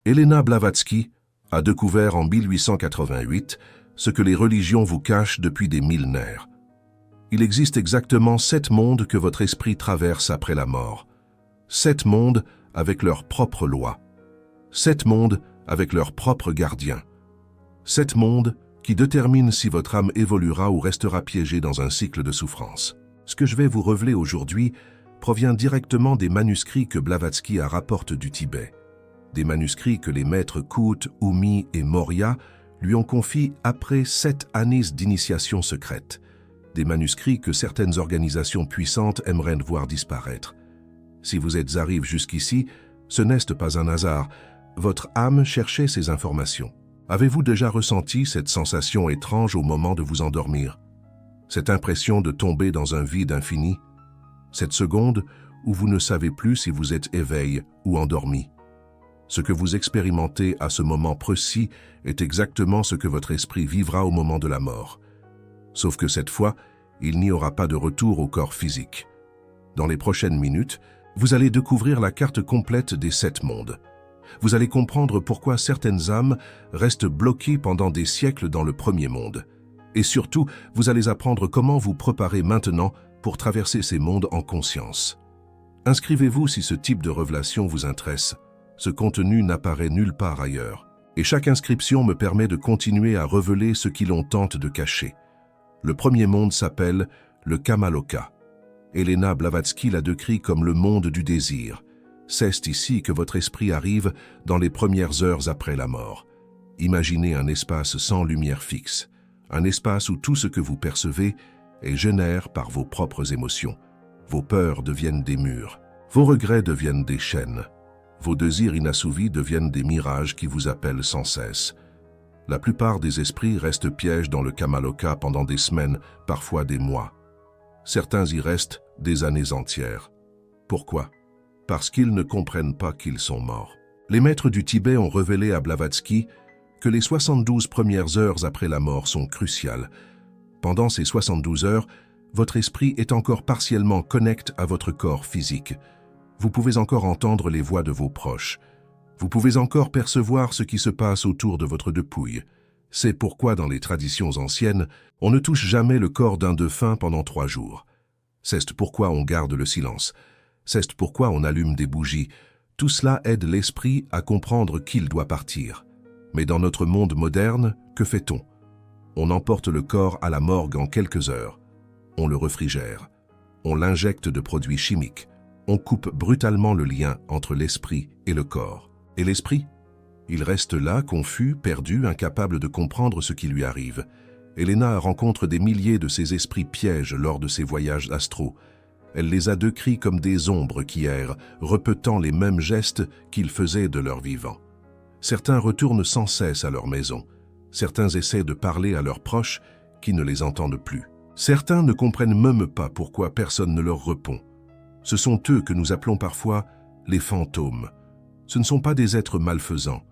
Helena Blavatsky a découvert en 1888 ce que les religions vous cachent depuis des millénaires. Il existe exactement 7 mondes que votre esprit traverse après la mort. 7 mondes avec leurs propres lois. 7 mondes avec leurs propres gardiens. 7 mondes qui déterminent si votre âme évoluera ou restera piégée dans un cycle de souffrance. Ce que je vais vous révéler aujourd'hui provient directement des manuscrits que Blavatsky rapporte du Tibet. Des manuscrits que les maîtres Koot, Umi et Morya lui ont confiés après 7 années d'initiation secrète. Des manuscrits que certaines organisations puissantes aimeraient voir disparaître. Si vous arrivé jusqu'ici, ce n'est pas un hasard. Votre âme cherchait ces informations. Avez-vous déjà ressenti cette sensation étrange au moment de vous endormir? Cette impression de tomber dans un vide infini? Cette seconde où vous ne savez plus si vous êtes éveillé ou endormi? Ce que vous expérimentez à ce moment précis est exactement ce que votre esprit vivra au moment de la mort. Sauf que cette fois, il n'y aura pas de retour au corps physique. Dans les prochaines minutes, vous allez découvrir la carte complète des 7 mondes. Vous allez comprendre pourquoi certaines âmes restent bloquées pendant des siècles dans le premier monde. Et surtout, vous allez apprendre comment vous préparer maintenant pour traverser ces mondes en conscience. Inscrivez-vous si ce type de révélation vous intéresse. Ce contenu n'apparaît nulle part ailleurs. Et chaque inscription me permet de continuer à révéler ce qui l'on tente de cacher. Le premier monde s'appelle le Kamaloka. Helena Blavatsky l'a décrit comme le monde du désir. C'est ici que votre esprit arrive dans les premières heures après la mort. Imaginez un espace sans lumière fixe, un espace où tout ce que vous percevez est généré par vos propres émotions. Vos peurs deviennent des murs, vos regrets deviennent des chaînes, vos désirs inassouvis deviennent des mirages qui vous appellent sans cesse. La plupart des esprits restent pièges dans le Kamaloka pendant des semaines, parfois des mois. Certains y restent des années entières. Pourquoi? Parce qu'ils ne comprennent pas qu'ils sont morts. Les maîtres du Tibet ont révélé à Blavatsky que les 72 premières heures après la mort sont cruciales. Pendant ces 72 heures, votre esprit est encore partiellement connecté à votre corps physique. Vous pouvez encore entendre les voix de vos proches. Vous pouvez encore percevoir ce qui se passe autour de votre dépouille. C'est pourquoi dans les traditions anciennes, on ne touche jamais le corps d'un défunt pendant 3 jours. C'est pourquoi on garde le silence. C'est pourquoi on allume des bougies. Tout cela aide l'esprit à comprendre qu'il doit partir. Mais dans notre monde moderne, que fait-on? On emporte le corps à la morgue en quelques heures. On le réfrigère. On l'injecte de produits chimiques. On coupe brutalement le lien entre l'esprit et le corps. Et l'esprit? Il reste là, confus, perdu, incapable de comprendre ce qui lui arrive. Helena rencontre des milliers de ces esprits pièges lors de ses voyages astraux. Elle les a décrits comme des ombres qui errent, répétant les mêmes gestes qu'ils faisaient de leur vivant. Certains retournent sans cesse à leur maison. Certains essaient de parler à leurs proches qui ne les entendent plus. Certains ne comprennent même pas pourquoi personne ne leur répond. Ce sont eux que nous appelons parfois les fantômes. Ce ne sont pas des êtres malfaisants.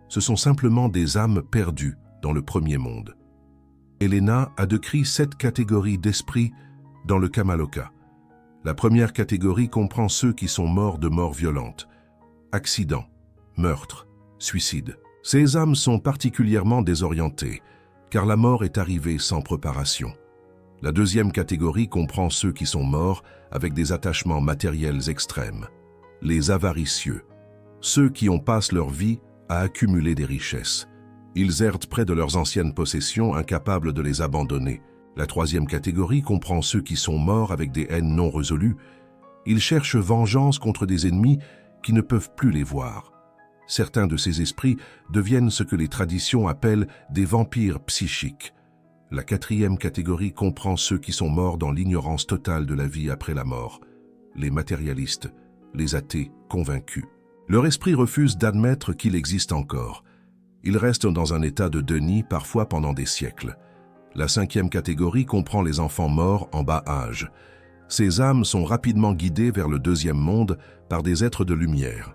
Ce sont simplement des âmes perdues dans le premier monde. Helena a décrit 7 catégories d'esprits dans le Kamaloka. La première catégorie comprend ceux qui sont morts de mort violente. Accidents, meurtres, suicides. Ces âmes sont particulièrement désorientées, car la mort est arrivée sans préparation. La deuxième catégorie comprend ceux qui sont morts avec des attachements matériels extrêmes. Les avaricieux, ceux qui passent leur vie à accumuler des richesses. Ils errent près de leurs anciennes possessions, incapables de les abandonner. La troisième catégorie comprend ceux qui sont morts avec des haines non résolues. Ils cherchent vengeance contre des ennemis qui ne peuvent plus les voir. Certains de ces esprits deviennent ce que les traditions appellent des vampires psychiques. La quatrième catégorie comprend ceux qui sont morts dans l'ignorance totale de la vie après la mort. Les matérialistes, les athées convaincus. Leur esprit refuse d'admettre qu'il existe encore. Ils restent dans un état de déni, parfois pendant des siècles. La cinquième catégorie comprend les enfants morts en bas âge. Ces âmes sont rapidement guidées vers le deuxième monde par des êtres de lumière.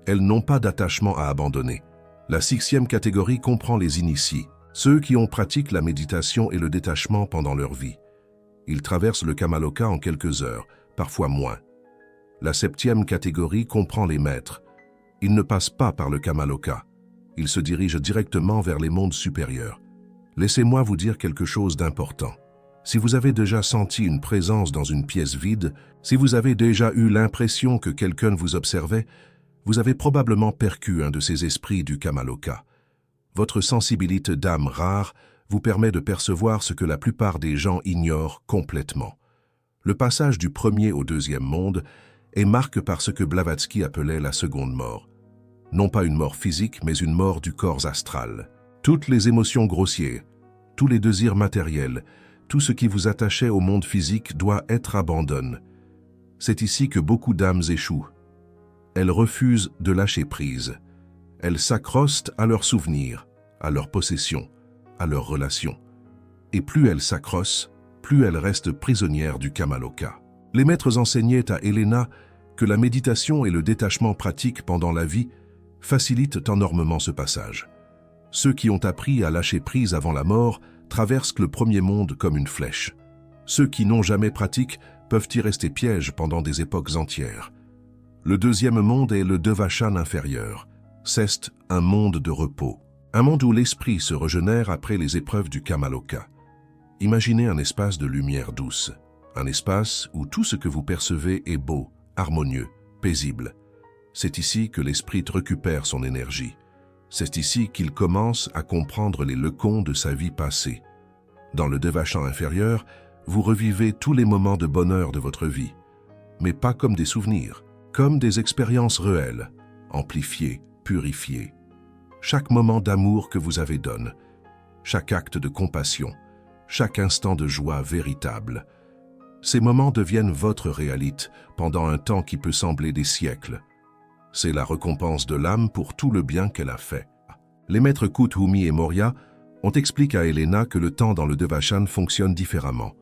Elles n'ont pas d'attachement à abandonner. La sixième catégorie comprend les initiés, ceux qui pratiquent la méditation et le détachement pendant leur vie. Ils traversent le Kamaloka en quelques heures, parfois moins. La septième catégorie comprend les maîtres, Il ne passe pas par le Kamaloka. Il se dirige directement vers les mondes supérieurs. Laissez-moi vous dire quelque chose d'important. Si vous avez déjà senti une présence dans une pièce vide, si vous avez déjà eu l'impression que quelqu'un vous observait, vous avez probablement perçu un de ces esprits du Kamaloka. Votre sensibilité d'âme rare vous permet de percevoir ce que la plupart des gens ignorent complètement. Le passage du premier au deuxième monde est marqué par ce que Blavatsky appelait la seconde mort. Non pas une mort physique, mais une mort du corps astral. Toutes les émotions grossières, tous les désirs matériels, tout ce qui vous attachait au monde physique doit être abandonné. C'est ici que beaucoup d'âmes échouent. Elles refusent de lâcher prise. Elles s'accrochent à leurs souvenirs, à leurs possessions, à leurs relations. Et plus elles s'accrochent, plus elles restent prisonnières du Kamaloka. Les maîtres enseignaient à Helena que la méditation et le détachement pratique pendant la vie facilitent énormément ce passage. Ceux qui ont appris à lâcher prise avant la mort traversent le premier monde comme une flèche. Ceux qui n'ont jamais pratiqué peuvent y rester pièges pendant des époques entières. Le deuxième monde est le Devachan inférieur. C'est un monde de repos. Un monde où l'esprit se régénère après les épreuves du Kamaloka. Imaginez un espace de lumière douce. Un espace où tout ce que vous percevez est beau, harmonieux, paisible. C'est ici que l'esprit récupère son énergie. C'est ici qu'il commence à comprendre les leçons de sa vie passée. Dans le Devachan inférieur, vous revivez tous les moments de bonheur de votre vie, mais pas comme des souvenirs, comme des expériences réelles, amplifiées, purifiées. Chaque moment d'amour que vous avez donné, chaque acte de compassion, chaque instant de joie véritable, ces moments deviennent votre réalité pendant un temps qui peut sembler des siècles. C'est la récompense de l'âme pour tout le bien qu'elle a fait. Les maîtres Kuthumi et Moria ont expliqué à Helena que le temps dans le Devachan fonctionne différemment.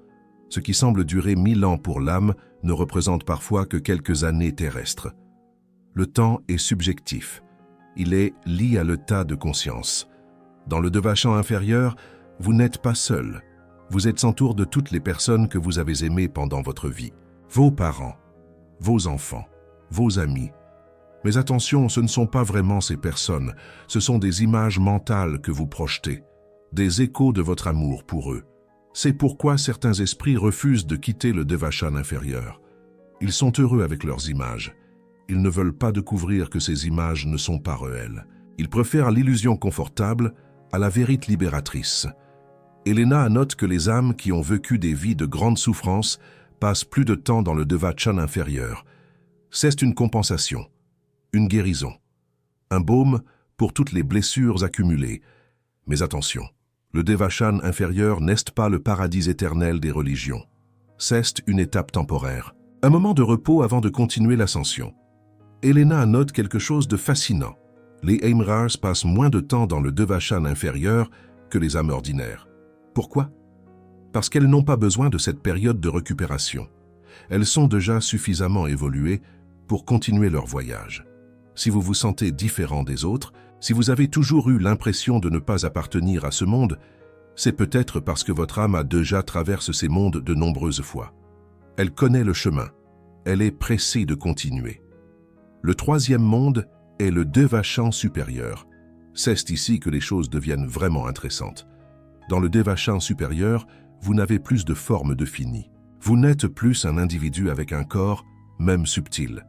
Ce qui semble durer 1000 ans pour l'âme ne représente parfois que quelques années terrestres. Le temps est subjectif. Il est lié à l'état de conscience. Dans le Devachan inférieur, vous n'êtes pas seul. Vous êtes entouré de toutes les personnes que vous avez aimées pendant votre vie. Vos parents, vos enfants, vos amis. Mais attention, ce ne sont pas vraiment ces personnes. Ce sont des images mentales que vous projetez, des échos de votre amour pour eux. C'est pourquoi certains esprits refusent de quitter le Devachan inférieur. Ils sont heureux avec leurs images. Ils ne veulent pas découvrir que ces images ne sont pas réelles. Ils préfèrent l'illusion confortable à la vérité libératrice. Helena note que les âmes qui ont vécu des vies de grande souffrance passent plus de temps dans le Devachan inférieur. C'est une compensation, une guérison, un baume pour toutes les blessures accumulées. Mais attention, le Devachan inférieur n'est pas le paradis éternel des religions. C'est une étape temporaire, un moment de repos avant de continuer l'ascension. Helena note quelque chose de fascinant. Les Aimrars passent moins de temps dans le Devachan inférieur que les âmes ordinaires. Pourquoi? Parce qu'elles n'ont pas besoin de cette période de récupération. Elles sont déjà suffisamment évoluées pour continuer leur voyage. Si vous vous sentez différent des autres, si vous avez toujours eu l'impression de ne pas appartenir à ce monde, c'est peut-être parce que votre âme a déjà traversé ces mondes de nombreuses fois. Elle connaît le chemin. Elle est pressée de continuer. Le troisième monde est le Devachan supérieur. C'est ici que les choses deviennent vraiment intéressantes. Dans le Devachan supérieur, vous n'avez plus de forme définie. Vous n'êtes plus un individu avec un corps, même subtil.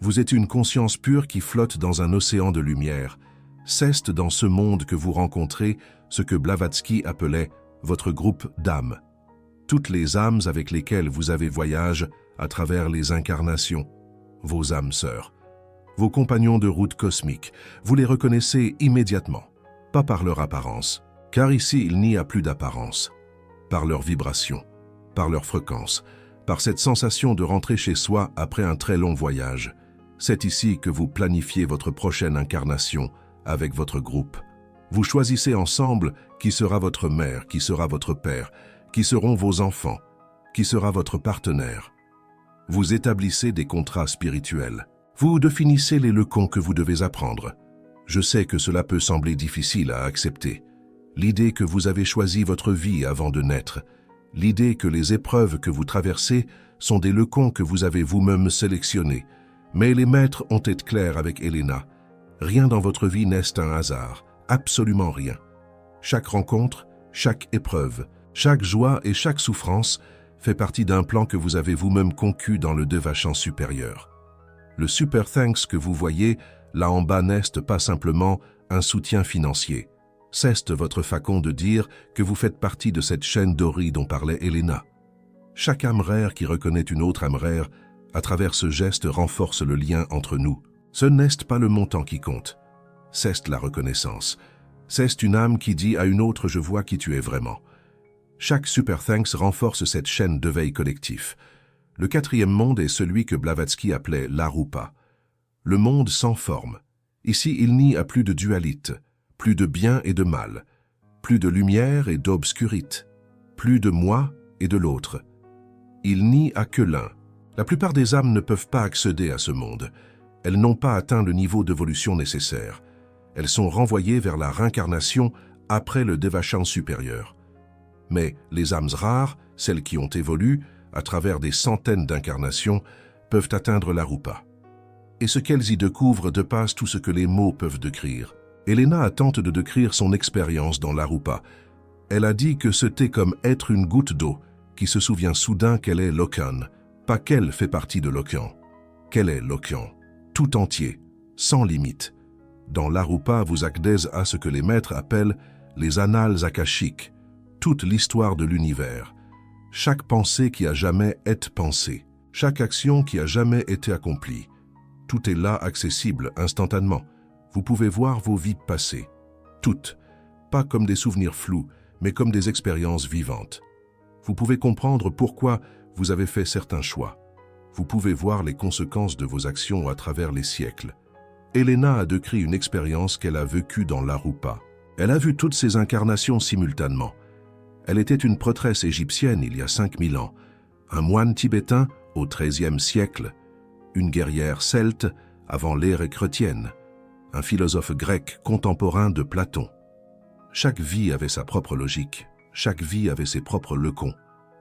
Vous êtes une conscience pure qui flotte dans un océan de lumière. C'est dans ce monde que vous rencontrez ce que Blavatsky appelait votre groupe d'âmes. Toutes les âmes avec lesquelles vous avez voyagé à travers les incarnations, vos âmes sœurs, vos compagnons de route cosmique, vous les reconnaissez immédiatement, pas par leur apparence, car ici il n'y a plus d'apparence, par leur vibration, par leur fréquence, par cette sensation de rentrer chez soi après un très long voyage. C'est ici que vous planifiez votre prochaine incarnation avec votre groupe. Vous choisissez ensemble qui sera votre mère, qui sera votre père, qui seront vos enfants, qui sera votre partenaire. Vous établissez des contrats spirituels. Vous définissez les leçons que vous devez apprendre. Je sais que cela peut sembler difficile à accepter. L'idée que vous avez choisi votre vie avant de naître, l'idée que les épreuves que vous traversez sont des leçons que vous avez vous-même sélectionnées, Mais les maîtres ont été clairs avec Helena. Rien dans votre vie n'est un hasard, absolument rien. Chaque rencontre, chaque épreuve, chaque joie et chaque souffrance fait partie d'un plan que vous avez vous-même conçu dans le Devachan supérieur. Le Super Thanks que vous voyez là en bas n'est pas simplement un soutien financier. C'est votre façon de dire que vous faites partie de cette chaîne dorée dont parlait Helena. Chaque âme rare qui reconnaît une autre âme rare, à travers ce geste renforce le lien entre nous. Ce n'est pas le montant qui compte, c'est la reconnaissance. C'est une âme qui dit à une autre « je vois qui tu es vraiment ». Chaque Super Thanks renforce cette chaîne de veille collectif. Le quatrième monde est celui que Blavatsky appelait l'Arupa. Le monde sans forme. Ici, il n'y a plus de dualité, plus de bien et de mal, plus de lumière et d'obscurité, plus de moi et de l'autre. Il n'y a que l'un. La plupart des âmes ne peuvent pas accéder à ce monde. Elles n'ont pas atteint le niveau d'évolution nécessaire. Elles sont renvoyées vers la réincarnation après le Devachan supérieur. Mais les âmes rares, celles qui ont évolué, à travers des centaines d'incarnations, peuvent atteindre l'Arupa. Et ce qu'elles y découvrent dépasse tout ce que les mots peuvent décrire. Helena a tenté de décrire son expérience dans l'Arupa. Elle a dit que c'était comme être une goutte d'eau qui se souvient soudain qu'elle est l'Okan, pas qu'elle fait partie de l'Okan. Qu'elle est l'Okan, tout entier, sans limite. Dans l'Arupa, vous accédez à ce que les maîtres appellent les annales akashiques, toute l'histoire de l'univers, chaque pensée qui a jamais été pensée, chaque action qui a jamais été accomplie. Tout est là accessible instantanément. Vous pouvez voir vos vies passées. Toutes, pas comme des souvenirs flous, mais comme des expériences vivantes. Vous pouvez comprendre pourquoi vous avez fait certains choix. Vous pouvez voir les conséquences de vos actions à travers les siècles. Helena a décrit une expérience qu'elle a vécue dans l'Arupa. Elle a vu toutes ces incarnations simultanément. Elle était une prêtresse égyptienne il y a 5000 ans, un moine tibétain au XIIIe siècle, une guerrière celte avant l'ère chrétienne, un philosophe grec contemporain de Platon. Chaque vie avait sa propre logique, chaque vie avait ses propres leçons,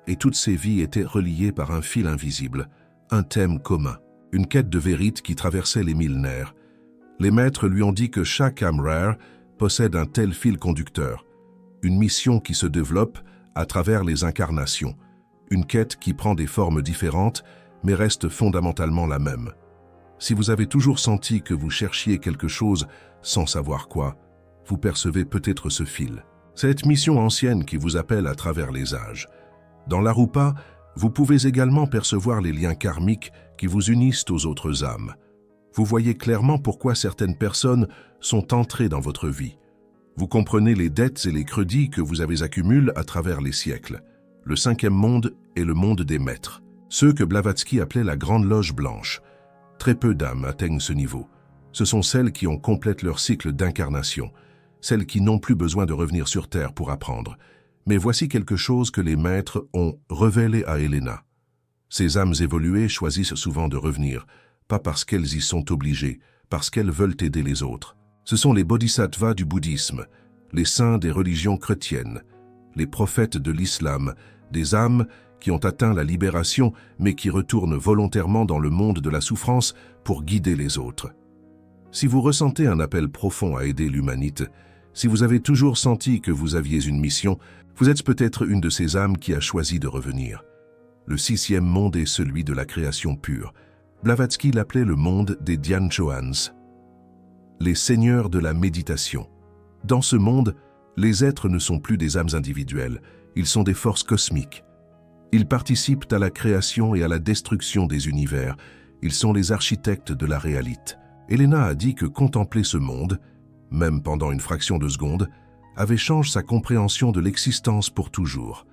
et toutes ces vies étaient reliées par un fil invisible, un thème commun, une quête de vérité qui traversait les millénaires. Les maîtres lui ont dit que chaque âme rare possède un tel fil conducteur, une mission qui se développe à travers les incarnations, une quête qui prend des formes différentes mais reste fondamentalement la même. Si vous avez toujours senti que vous cherchiez quelque chose sans savoir quoi, vous percevez peut-être ce fil. Cette mission ancienne qui vous appelle à travers les âges. Dans l'Arupa, vous pouvez également percevoir les liens karmiques qui vous unissent aux autres âmes. Vous voyez clairement pourquoi certaines personnes sont entrées dans votre vie. Vous comprenez les dettes et les crédits que vous avez accumulés à travers les siècles. Le cinquième monde est le monde des maîtres, ceux que Blavatsky appelait la Grande Loge Blanche. Très peu d'âmes atteignent ce niveau. Ce sont celles qui ont complété leur cycle d'incarnation, celles qui n'ont plus besoin de revenir sur Terre pour apprendre. Mais voici quelque chose que les maîtres ont révélé à Helena. Ces âmes évoluées choisissent souvent de revenir, pas parce qu'elles y sont obligées, parce qu'elles veulent aider les autres. Ce sont les bodhisattvas du bouddhisme, les saints des religions chrétiennes, les prophètes de l'islam, des âmes qui ont atteint la libération mais qui retournent volontairement dans le monde de la souffrance pour guider les autres. Si vous ressentez un appel profond à aider l'humanité, si vous avez toujours senti que vous aviez une mission, vous êtes peut-être une de ces âmes qui a choisi de revenir. Le sixième monde est celui de la création pure. Blavatsky l'appelait le monde des Dhyan-chohans, les seigneurs de la méditation. Dans ce monde, les êtres ne sont plus des âmes individuelles, ils sont des forces cosmiques. Ils participent à la création et à la destruction des univers, ils sont les architectes de la réalité. Helena a dit que contempler ce monde, même pendant une fraction de seconde, avait changé sa compréhension de l'existence pour toujours.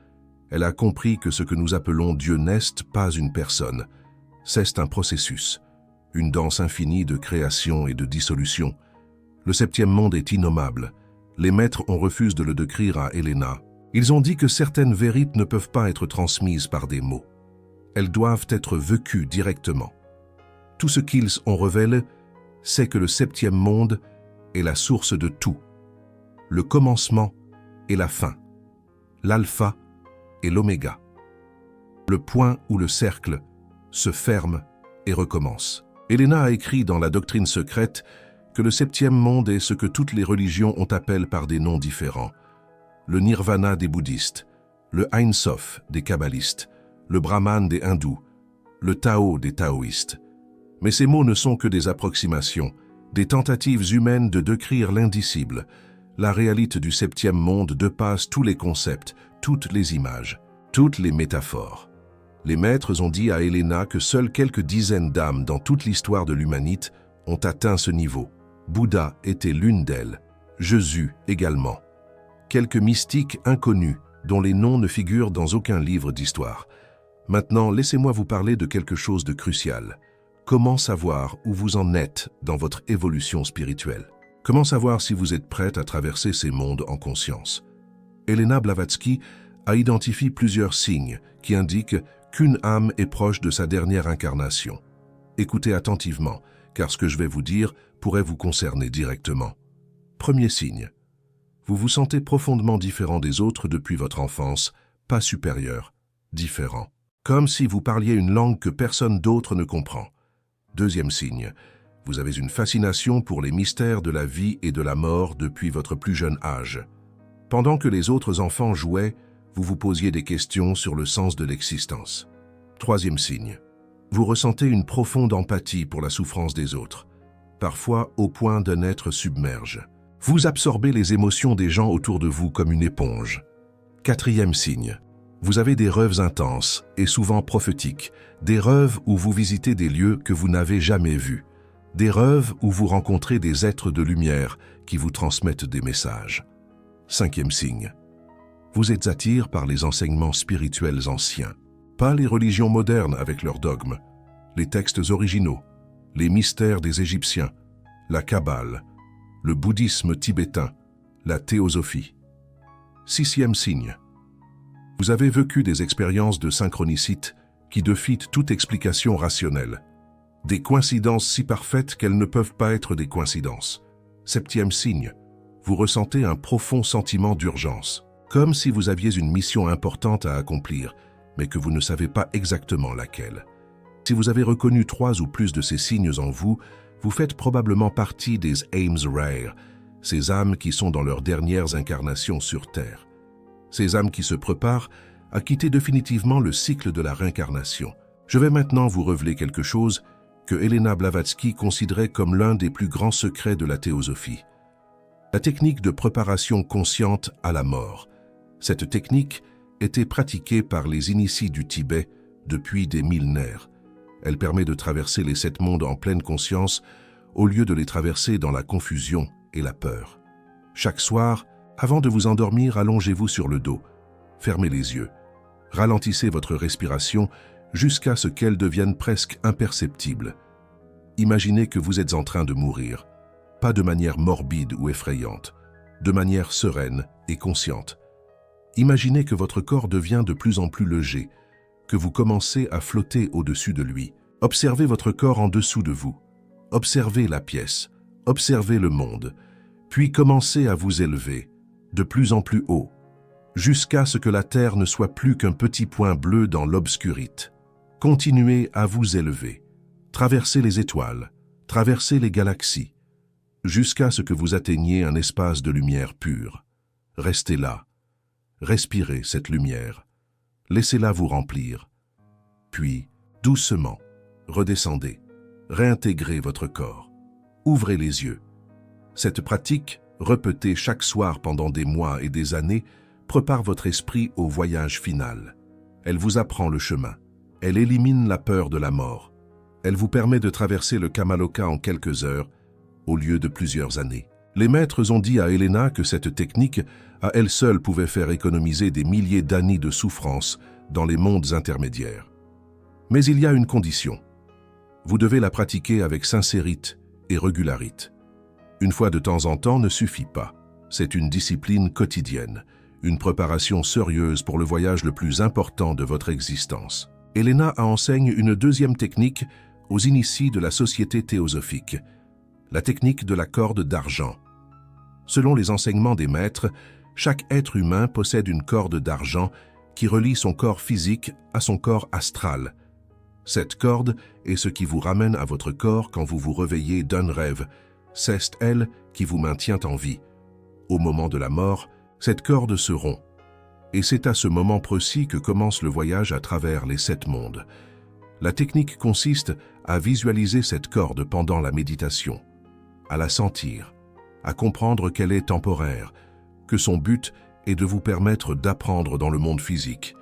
Elle a compris que ce que nous appelons Dieu n'est pas une personne, c'est un processus, une danse infinie de création et de dissolution. Le septième monde est innommable. Les maîtres ont refusé de le décrire à Helena. Ils ont dit que certaines vérités ne peuvent pas être transmises par des mots. Elles doivent être vécues directement. Tout ce qu'ils ont révélé, c'est que le septième monde est la source de tout, le commencement et la fin, l'alpha et l'oméga, le point où le cercle se ferme et recommence. Helena a écrit dans La doctrine secrète que le septième monde est ce que toutes les religions ont appelé par des noms différents. Le nirvana des bouddhistes, le Ein Sof des kabbalistes, le brahman des hindous, le Tao des taoïstes. Mais ces mots ne sont que des approximations, des tentatives humaines de décrire l'indicible. La réalité du septième monde dépasse tous les concepts, toutes les images, toutes les métaphores. Les maîtres ont dit à Helena que seules quelques dizaines d'âmes dans toute l'histoire de l'humanité ont atteint ce niveau. Bouddha était l'une d'elles, Jésus également. Quelques mystiques inconnus dont les noms ne figurent dans aucun livre d'histoire. Maintenant, laissez-moi vous parler de quelque chose de crucial. Comment savoir où vous en êtes dans votre évolution spirituelle? Comment savoir si vous êtes prête à traverser ces mondes en conscience? Helena Blavatsky a identifié plusieurs signes qui indiquent qu'une âme est proche de sa dernière incarnation. Écoutez attentivement, car ce que je vais vous dire pourrait vous concerner directement. Premier signe. Vous vous sentez profondément différent des autres depuis votre enfance, pas supérieur, différent. Comme si vous parliez une langue que personne d'autre ne comprend. Deuxième signe. Vous avez une fascination pour les mystères de la vie et de la mort depuis votre plus jeune âge. Pendant que les autres enfants jouaient, vous vous posiez des questions sur le sens de l'existence. Troisième signe. Vous ressentez une profonde empathie pour la souffrance des autres, parfois au point d'un être submerge. Vous absorbez les émotions des gens autour de vous comme une éponge. Quatrième signe. Vous avez des rêves intenses et souvent prophétiques, des rêves où vous visitez des lieux que vous n'avez jamais vus, des rêves où vous rencontrez des êtres de lumière qui vous transmettent des messages. Cinquième signe. Vous êtes attiré par les enseignements spirituels anciens, pas les religions modernes avec leurs dogmes, les textes originaux, les mystères des Égyptiens, la Kabbale, le bouddhisme tibétain, la théosophie. Sixième signe. Vous avez vécu des expériences de synchronicité qui défient toute explication rationnelle, des coïncidences si parfaites qu'elles ne peuvent pas être des coïncidences. Septième signe. Vous ressentez un profond sentiment d'urgence, comme si vous aviez une mission importante à accomplir, mais que vous ne savez pas exactement laquelle. Si vous avez reconnu 3 ou plus de ces signes en vous, vous faites probablement partie des âmes rares, ces âmes qui sont dans leurs dernières incarnations sur Terre. Ces âmes qui se préparent à quitter définitivement le cycle de la réincarnation. Je vais maintenant vous révéler quelque chose que Helena Blavatsky considérait comme l'un des plus grands secrets de la théosophie. La technique de préparation consciente à la mort. Cette technique était pratiquée par les initiés du Tibet depuis des millénaires. Elle permet de traverser les 7 mondes en pleine conscience au lieu de les traverser dans la confusion et la peur. Chaque soir, avant de vous endormir, allongez-vous sur le dos, fermez les yeux, ralentissez votre respiration jusqu'à ce qu'elle devienne presque imperceptible. Imaginez que vous êtes en train de mourir, pas de manière morbide ou effrayante, de manière sereine et consciente. Imaginez que votre corps devient de plus en plus léger, que vous commencez à flotter au-dessus de lui. Observez votre corps en dessous de vous. Observez la pièce, observez le monde, puis commencez à vous élever, de plus en plus haut, jusqu'à ce que la Terre ne soit plus qu'un petit point bleu dans l'obscurité. Continuez à vous élever, traversez les étoiles, traversez les galaxies, jusqu'à ce que vous atteigniez un espace de lumière pure. Restez là, respirez cette lumière, laissez-la vous remplir. Puis, doucement, redescendez, réintégrez votre corps, ouvrez les yeux. Cette pratique, répétée chaque soir pendant des mois et des années, prépare votre esprit au voyage final. Elle vous apprend le chemin. Elle élimine la peur de la mort. Elle vous permet de traverser le Kamaloka en quelques heures, au lieu de plusieurs années. Les maîtres ont dit à Helena que cette technique, à elle seule, pouvait faire économiser des milliers d'années de souffrance dans les mondes intermédiaires. Mais il y a une condition. Vous devez la pratiquer avec sincérité et régularité. Une fois de temps en temps ne suffit pas. C'est une discipline quotidienne, une préparation sérieuse pour le voyage le plus important de votre existence. Helena enseigne une deuxième technique aux initiés de la société théosophique, la technique de la corde d'argent. Selon les enseignements des maîtres, chaque être humain possède une corde d'argent qui relie son corps physique à son corps astral. Cette corde est ce qui vous ramène à votre corps quand vous vous réveillez d'un rêve. C'est elle qui vous maintient en vie. Au moment de la mort, cette corde se rompt. Et c'est à ce moment précis que commence le voyage à travers les 7 mondes. La technique consiste à visualiser cette corde pendant la méditation, à la sentir, à comprendre qu'elle est temporaire, que son but est de vous permettre d'apprendre dans le monde physique,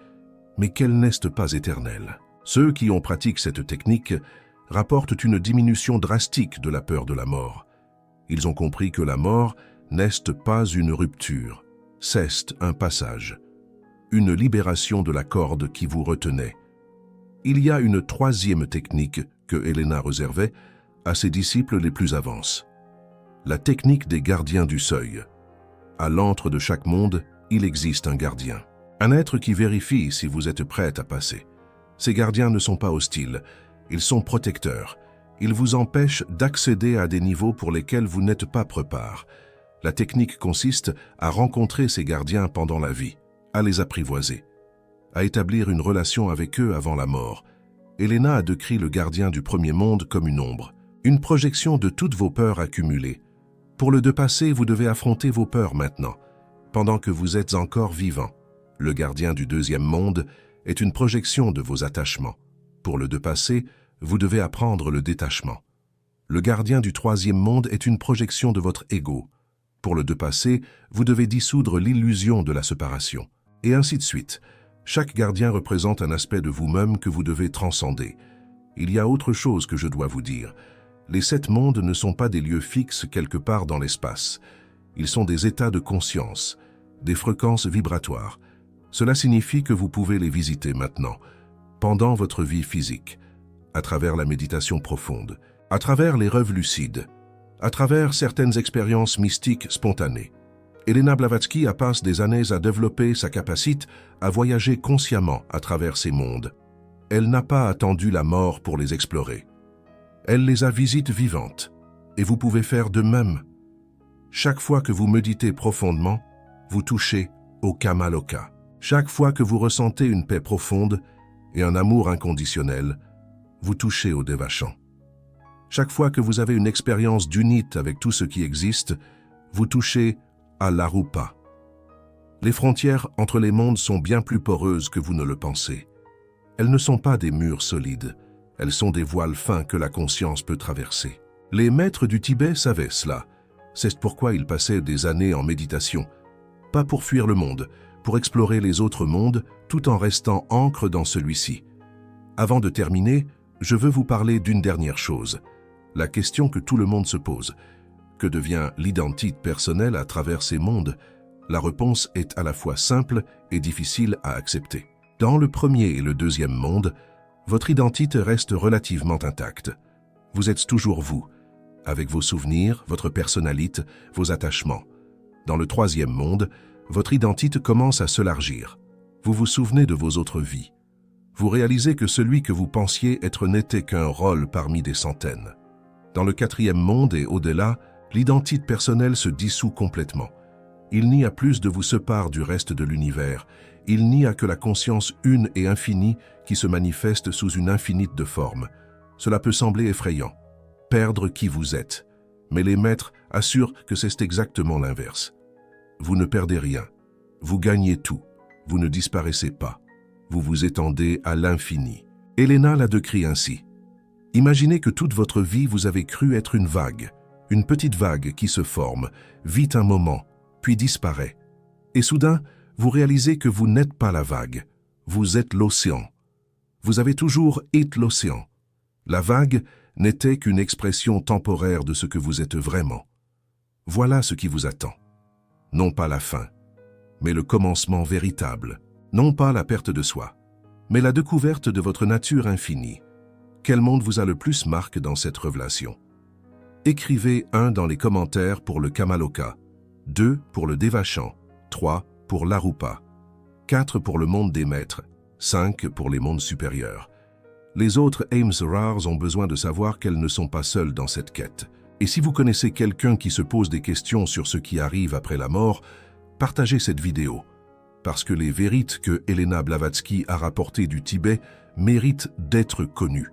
mais qu'elle n'est pas éternelle. Ceux qui ont pratiqué cette technique rapportent une diminution drastique de la peur de la mort. Ils ont compris que la mort n'est pas une rupture, c'est un passage, une libération de la corde qui vous retenait. Il y a une 3e technique que Elena réservait à ses disciples les plus avancés. La technique des gardiens du seuil. À l'antre de chaque monde, il existe un gardien. Un être qui vérifie si vous êtes prêt à passer. Ces gardiens ne sont pas hostiles, ils sont protecteurs. Ils vous empêchent d'accéder à des niveaux pour lesquels vous n'êtes pas préparé. La technique consiste à rencontrer ces gardiens pendant la vie, à les apprivoiser, à établir une relation avec eux avant la mort. Elena a décrit le gardien du premier monde comme une ombre, une projection de toutes vos peurs accumulées. Pour le dépasser, vous devez affronter vos peurs maintenant, pendant que vous êtes encore vivant. Le gardien du deuxième monde est une projection de vos attachements. Pour le dépasser, vous devez apprendre le détachement. Le gardien du troisième monde est une projection de votre ego. Pour le dépasser, vous devez dissoudre l'illusion de la séparation. Et ainsi de suite. Chaque gardien représente un aspect de vous-même que vous devez transcender. Il y a autre chose que je dois vous dire. Les 7 mondes ne sont pas des lieux fixes quelque part dans l'espace. Ils sont des états de conscience, des fréquences vibratoires. Cela signifie que vous pouvez les visiter maintenant, pendant votre vie physique, à travers la méditation profonde, à travers les rêves lucides, à travers certaines expériences mystiques spontanées. Elena Blavatsky a passé des années à développer sa capacité à voyager consciemment à travers ces mondes. Elle n'a pas attendu la mort pour les explorer. Elle les a visites vivantes, et vous pouvez faire de même. Chaque fois que vous méditez profondément, vous touchez au Kamaloka. Chaque fois que vous ressentez une paix profonde et un amour inconditionnel, vous touchez au Devachan. Chaque fois que vous avez une expérience d'unité avec tout ce qui existe, vous touchez à l'Arupa. Les frontières entre les mondes sont bien plus poreuses que vous ne le pensez. Elles ne sont pas des murs solides, elles sont des voiles fins que la conscience peut traverser. Les maîtres du Tibet savaient cela. C'est pourquoi ils passaient des années en méditation. Pas pour fuir le monde, pour explorer les autres mondes tout en restant ancre dans celui-ci. Avant de terminer, je veux vous parler d'une dernière chose. La question que tout le monde se pose. Que devient l'identité personnelle à travers ces mondes? La réponse est à la fois simple et difficile à accepter. Dans le premier et le deuxième monde, votre identité reste relativement intacte. Vous êtes toujours vous, avec vos souvenirs, votre personnalité, vos attachements. Dans le troisième monde, votre identité commence à s'élargir. Vous vous souvenez de vos autres vies. Vous réalisez que celui que vous pensiez être n'était qu'un rôle parmi des centaines. Dans le quatrième monde et au-delà, l'identité personnelle se dissout complètement. Il n'y a plus de vous sépare du reste de l'univers. Il n'y a que la conscience une et infinie qui se manifeste sous une infinité de formes. Cela peut sembler effrayant. Perdre qui vous êtes. Mais les maîtres assurent que c'est exactement l'inverse. Vous ne perdez rien. Vous gagnez tout. Vous ne disparaissez pas. Vous vous étendez à l'infini. Elena l'a décrit ainsi. Imaginez que toute votre vie vous avez cru être une vague. Une petite vague qui se forme, vit un moment, puis disparaît. Et soudain, vous réalisez que vous n'êtes pas la vague, vous êtes l'océan. Vous avez toujours été l'océan. La vague n'était qu'une expression temporaire de ce que vous êtes vraiment. Voilà ce qui vous attend. Non pas la fin, mais le commencement véritable. Non pas la perte de soi, mais la découverte de votre nature infinie. Quel monde vous a le plus marqué dans cette révélation? Écrivez 1 dans les commentaires pour le Kamaloka, 2 pour le Devachan, 3 pour l'Arupa, 4 pour le monde des maîtres, 5 pour les mondes supérieurs. Les autres âmes rares ont besoin de savoir qu'elles ne sont pas seules dans cette quête. Et si vous connaissez quelqu'un qui se pose des questions sur ce qui arrive après la mort, partagez cette vidéo. Parce que les vérités que Elena Blavatsky a rapportées du Tibet mérite d'être connue.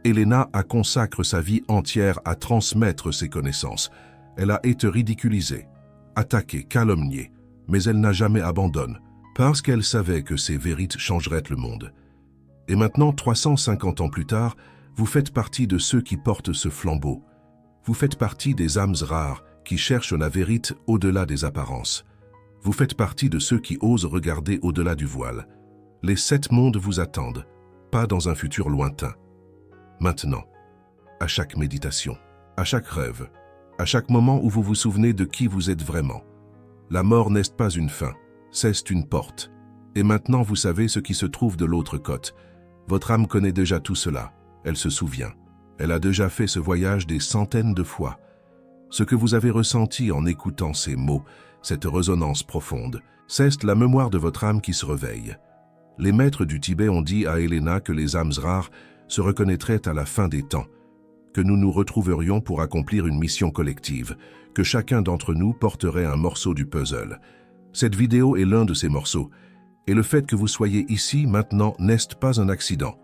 Elena a consacré sa vie entière à transmettre ses connaissances. Elle a été ridiculisée, attaquée, calomniée, mais elle n'a jamais abandonné, parce qu'elle savait que ses vérités changeraient le monde. Et maintenant, 350 ans plus tard, vous faites partie de ceux qui portent ce flambeau. Vous faites partie des âmes rares qui cherchent la vérité au-delà des apparences. Vous faites partie de ceux qui osent regarder au-delà du voile. Les 7 mondes vous attendent, pas dans un futur lointain. Maintenant, à chaque méditation, à chaque rêve, à chaque moment où vous vous souvenez de qui vous êtes vraiment. La mort n'est pas une fin, c'est une porte. Et maintenant vous savez ce qui se trouve de l'autre côté. Votre âme connaît déjà tout cela, elle se souvient. Elle a déjà fait ce voyage des centaines de fois. Ce que vous avez ressenti en écoutant ces mots, cette résonance profonde, c'est la mémoire de votre âme qui se réveille. Les maîtres du Tibet ont dit à Elena que les âmes rares se reconnaîtraient à la fin des temps, que nous nous retrouverions pour accomplir une mission collective, que chacun d'entre nous porterait un morceau du puzzle. Cette vidéo est l'un de ces morceaux, et le fait que vous soyez ici maintenant n'est pas un accident.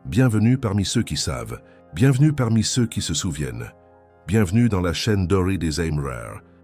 Bienvenue parmi ceux qui savent, bienvenue parmi ceux qui se souviennent. Bienvenue dans la chaîne dorée des âmes rares.